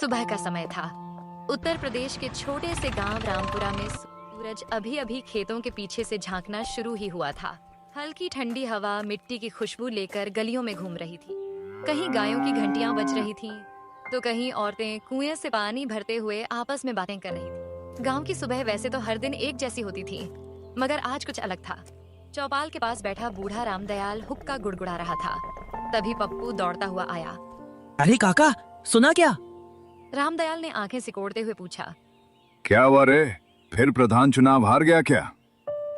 सुबह का समय था। उत्तर प्रदेश के छोटे से गांव रामपुरा में सूरज अभी अभी खेतों के पीछे से झांकना शुरू ही हुआ था। हल्की ठंडी हवा मिट्टी की खुशबू लेकर गलियों में घूम रही थी। कहीं गायों की घंटियां बज रही थीं, तो कहीं औरतें कुएं से पानी भरते हुए आपस में बातें कर रही थीं। गांव की सुबह वैसे तो हर दिन एक जैसी होती थी, मगर आज कुछ अलग था। चौपाल के पास बैठा बूढ़ा रामदयाल हुक्का गुड़गुड़ा रहा था। तभी पप्पू दौड़ता हुआ आया। अरे काका, सुना क्या? रामदयाल ने आंखें सिकोड़ते हुए पूछा। क्या हुआ रे? फिर प्रधान चुनाव हार गया क्या?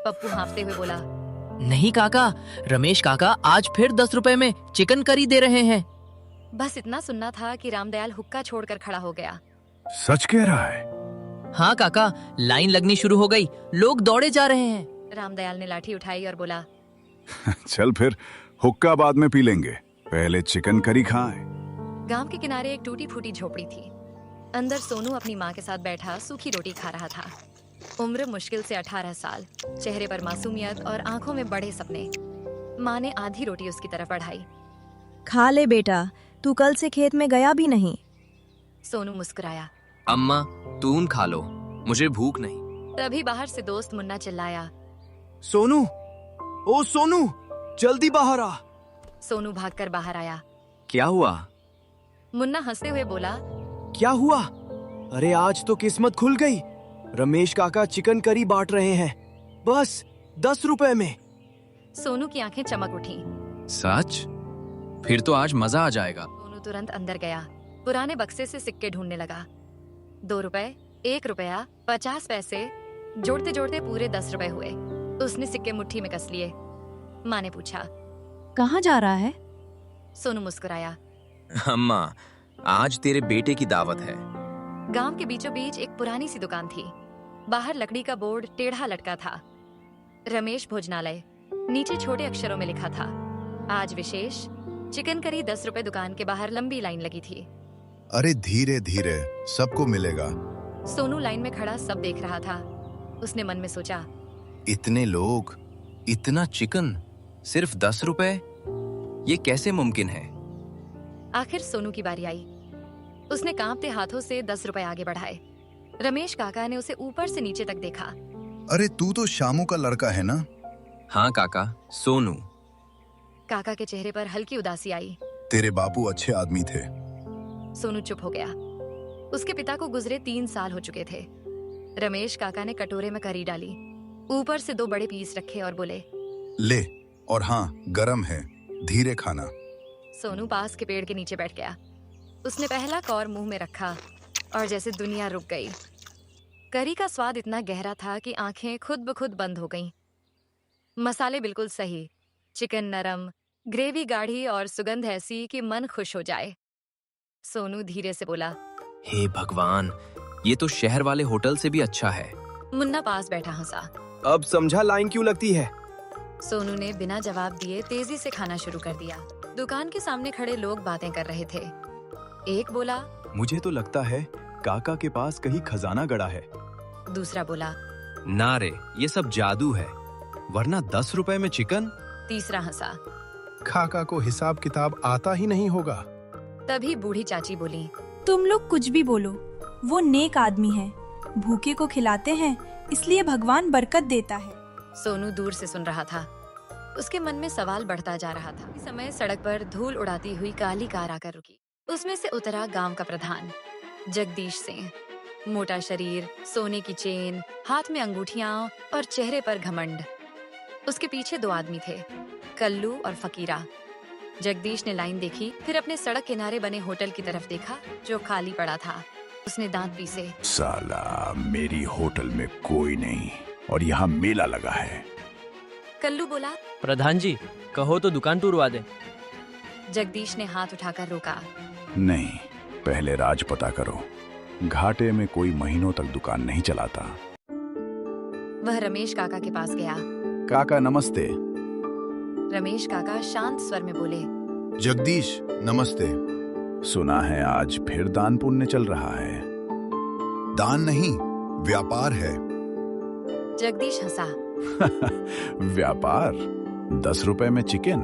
पप्पू हाँफते हुए बोला। नहीं काका, रमेश काका आज फिर 10 रुपए में चिकन करी दे रहे हैं। बस इतना सुनना था कि रामदयाल हुक्का छोड़कर खड़ा हो गया। सच कह रहा है? हाँ काका, लाइन लगनी शुरू हो गई, लोग दौड़े जा रहे हैं। रामदयाल ने लाठी उठाई और बोला, चल फिर हुक्का बाद में पी लेंगे, पहले चिकन करी खाएं। गांव के किनारे एक टूटी फूटी झोपड़ी थी। अंदर सोनू अपनी माँ के साथ बैठा सूखी रोटी खा रहा था। उम्र मुश्किल से 18 साल, चेहरे पर मासूमियत और आंखों में बड़े सपने। माँ ने आधी रोटी उसकी तरफ बढ़ाई। खा ले बेटा, तू कल से खेत में गया भी नहीं। सोनू मुस्कुराया। अम्मा, तून खा लो, मुझे भूख नहीं। तभी बाहर से दोस्त मुन्ना चिल्लाया। सोनू, ओ सोनू, जल्दी बाहर आ। सोनू भागकर बाहर आया। क्या हुआ? मुन्ना हंसते हुए बोला, क्या हुआ? अरे आज तो किस्मत खुल गई। रमेश काका चिकन करी बांट रहे हैं, बस 10 रुपए में। सोनू की आंखें चमक उठी। सच? फिर तो आज मजा आ जाएगा। सोनू तुरंत अंदर गया। पुराने बक्से से सिक्के ढूंढने लगा। 2 रुपए, 1 रुपया, 50 पैसे, जोड़ते जोड़ते पूरे 10 रुपए हुए। उसने सिक्के मुट्ठी में कस लिए। माँ ने पूछा, कहाँ जा रहा है? सोनू मुस्कुराया। अम्मा, आज तेरे बेटे की दावत है। गांव के बीचों बीच एक पुरानी सी दुकान थी। बाहर लकड़ी का बोर्ड टेढ़ा लटका था, रमेश भोजनालय। नीचे छोटे अक्षरों में लिखा था, आज विशेष चिकन करी 10 रुपए। दुकान के बाहर लंबी लाइन लगी थी। अरे धीरे धीरे सबको मिलेगा। सोनू लाइन में खड़ा सब देख रहा था। उसने मन में सोचा, इतने लोग, इतना चिकन, सिर्फ 10 रुपए? ये कैसे मुमकिन है? आखिर सोनू की बारी आई। उसने कांपते हाथों से 10 रुपए आगे बढ़ाए। रमेश काका ने उसे ऊपर से नीचे तक देखा। अरे तू तो शामू का लड़का है ना? हाँ काका, सोनू। काका के चेहरे पर हल्की उदासी आई। तेरे बापू अच्छे आदमी थे। सोनू चुप हो गया। उसके पिता को गुजरे 3 साल हो चुके थे। रमेश काका ने कटोरे में करी डाली, ऊपर से 2 बड़े पीस रखे और बोले, ले, और हाँ गरम है, धीरे खाना। सोनू पास के पेड़ के नीचे बैठ गया। उसने पहला कौर मुंह में रखा और जैसे दुनिया रुक गई। करी का स्वाद इतना गहरा था कि आंखें खुद ब खुद बंद हो गईं। मसाले बिल्कुल सही, चिकन नरम, ग्रेवी गाढ़ी और सुगंध ऐसी कि मन खुश हो जाए। सोनू धीरे से बोला, हे भगवान, ये तो शहर वाले होटल से भी अच्छा है। मुन्ना पास बैठा हंसा। अब समझा लाइन क्यों लगती है। सोनू ने बिना जवाब दिए तेजी से खाना शुरू कर दिया। दुकान के सामने खड़े लोग बातें कर रहे थे। एक बोला, मुझे तो लगता है काका के पास कहीं खजाना गड़ा है। दूसरा बोला, ना रे, ये सब जादू है, वरना 10 रुपए में चिकन। तीसरा हंसा। काका को हिसाब किताब आता ही नहीं होगा। तभी बूढ़ी चाची बोली, तुम लोग कुछ भी बोलो, वो नेक आदमी है, भूखे को खिलाते हैं, इसलिए भगवान बरकत देता है। सोनू दूर से सुन रहा था। उसके मन में सवाल बढ़ता जा रहा था। इस समय सड़क पर धूल उड़ाती हुई काली कार आकर रुकी। उसमें से उतरा गांव का प्रधान जगदीश सिंह। मोटा शरीर, सोने की चेन, हाथ में अंगूठियां और चेहरे पर घमंड। उसके पीछे 2 आदमी थे, कल्लू और फकीरा। जगदीश ने लाइन देखी, फिर अपने सड़क किनारे बने होटल की तरफ देखा जो खाली पड़ा था। उसने दांत पीसे। साला, मेरी होटल में कोई नहीं और यहाँ मेला लगा है। कल्लू बोला, प्रधान जी, कहो तो दुकान टूरवा दे। जगदीश ने हाथ उठाकर रोका। नहीं, पहले राज पता करो। घाटे में कोई महीनों तक दुकान नहीं चलाता। वह रमेश काका के पास गया। काका नमस्ते। रमेश काका शांत स्वर में बोले, जगदीश नमस्ते। सुना है आज फिर दान पुण्य चल रहा है। दान नहीं, व्यापार है। जगदीश हंसा। व्यापार? 10 रुपए में चिकन?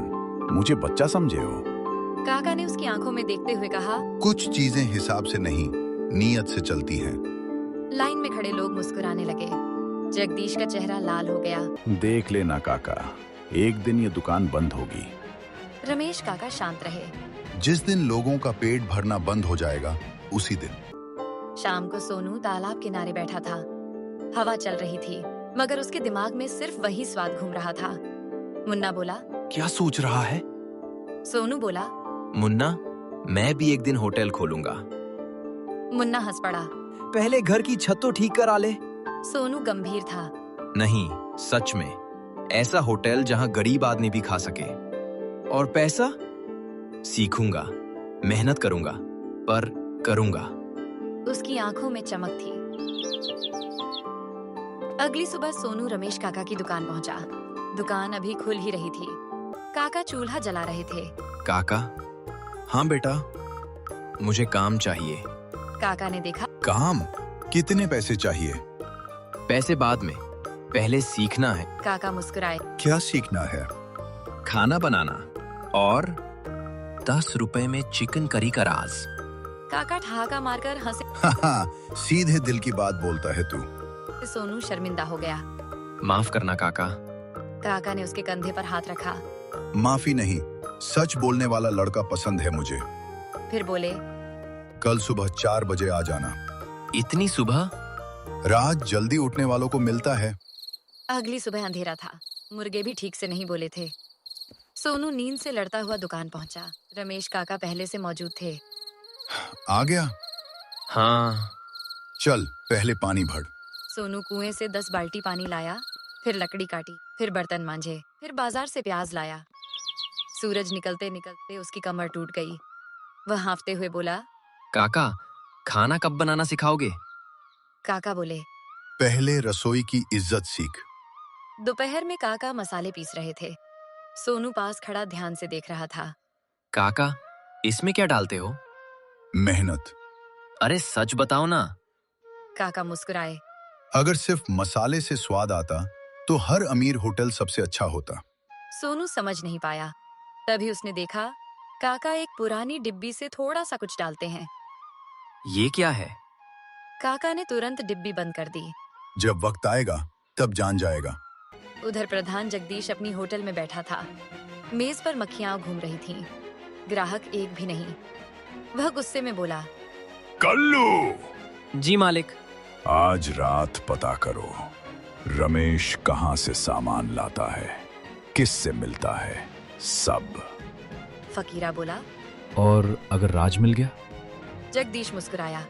मुझे बच्चा समझे हो? काका ने उसकी आंखों में देखते हुए कहा, कुछ चीजें हिसाब से नहीं, नीयत से चलती हैं। लाइन में खड़े लोग मुस्कुराने लगे। जगदीश का चेहरा लाल हो गया। देख लेना काका, एक दिन ये दुकान बंद होगी। रमेश काका शांत रहे। जिस दिन लोगों का पेट भरना बंद हो जाएगा उसी दिन। शाम को सोनू तालाब किनारे बैठा था। हवा चल रही थी, मगर उसके दिमाग में सिर्फ वही स्वाद घूम रहा था। मुन्ना बोला। क्या सोच रहा है? सोनू बोला। मुन्ना, मैं भी एक दिन होटल खोलूंगा। मुन्ना हंस पड़ा। पहले घर की छत तो ठीक करा ले। सोनू गंभीर था। नहीं, सच में ऐसा होटल जहां गरीब आदमी भी खा सके। और पैसा? सीखूंगा, मेहनत करूंगा, पर करूंगा। उसकी आंखों में चमक थी। अगली सुबह सोनू रमेश काका की दुकान पहुंचा। दुकान अभी खुल ही रही थी। काका चूल्हा जला रहे थे। काका, हाँ बेटा। मुझे काम चाहिए। काका ने देखा। काम? कितने पैसे चाहिए? पैसे बाद में, पहले सीखना है। काका मुस्कुराए। क्या सीखना है? खाना बनाना और 10 रुपए में चिकन करी का राज। काका ठहाका मारकर हंसे। सीधे दिल की बात बोलता है तू। सोनू शर्मिंदा हो गया। माफ करना काका। काका ने उसके कंधे पर हाथ रखा। माफी नहीं, सच बोलने वाला लड़का पसंद है मुझे। फिर बोले। कल सुबह 4 बजे आ जाना। इतनी सुबह? रात जल्दी उठने वालों को मिलता है। अगली सुबह अंधेरा था। मुर्गे भी ठीक से नहीं बोले थे। सोनू नींद से लड़ता हुआ दुकान पहुंचा। रमेश काका पहले से मौजूद थे। आ गया? हाँ। चल पहले पानी भर। सोनू कुएं से 10 बाल्टी पानी लाया, फिर लकड़ी काटी, फिर बर्तन मांजे, फिर बाजार से प्याज लाया। सूरज निकलते निकलते उसकी कमर टूट गई। वह हांफते हुए बोला। काका, खाना कब बनाना सिखाओगे? काका बोले। पहले रसोई की इज्जत सीख। दोपहर में काका मसाले पीस रहे थे। सोनू पास खड़ा ध्यान से देख रहा था। काका, इसमें क्या डालते हो? मेहनत। अरे सच बताओ ना। काका मुस्कुराए। अगर सिर्फ मसाले से स्वाद आता तो हर अमीर होटल सबसे अच्छा होता। सोनू समझ नहीं पाया। तभी उसने देखा काका एक पुरानी डिब्बी से थोड़ा सा कुछ डालते हैं। ये क्या है? काका ने तुरंत डिब्बी बंद कर दी। जब वक्त आएगा तब जान जाएगा। उधर प्रधान जगदीश अपनी होटल में बैठा था। मेज पर मक्खियां घूम रही थीं। ग्राहक एक भी नहीं। वह गुस्से में बोला। कल्लू! जी मालिक। आज रात पता करो रमेश कहाँ से सामान लाता है, किससे मिलता है, सब। फकीरा बोला। और अगर राज मिल गया? जगदीश मुस्कुराया।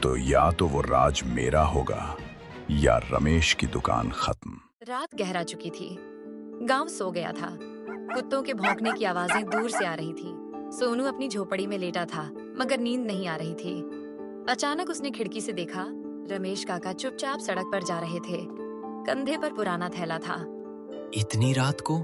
तो या तो वो राज मेरा होगा या रमेश की दुकान खत्म। रात गहरा चुकी थी। गांव सो गया था। कुत्तों के भौंकने की आवाजें दूर से आ रही थी। सोनू अपनी झोपड़ी में लेटा था, मगर नींद नहीं आ रही थी। अचानक उसने खिड़की से देखा रमेश काका चुपचाप सड़क पर जा रहे थे। कंधे पर पुराना थैला था। इतनी रात को?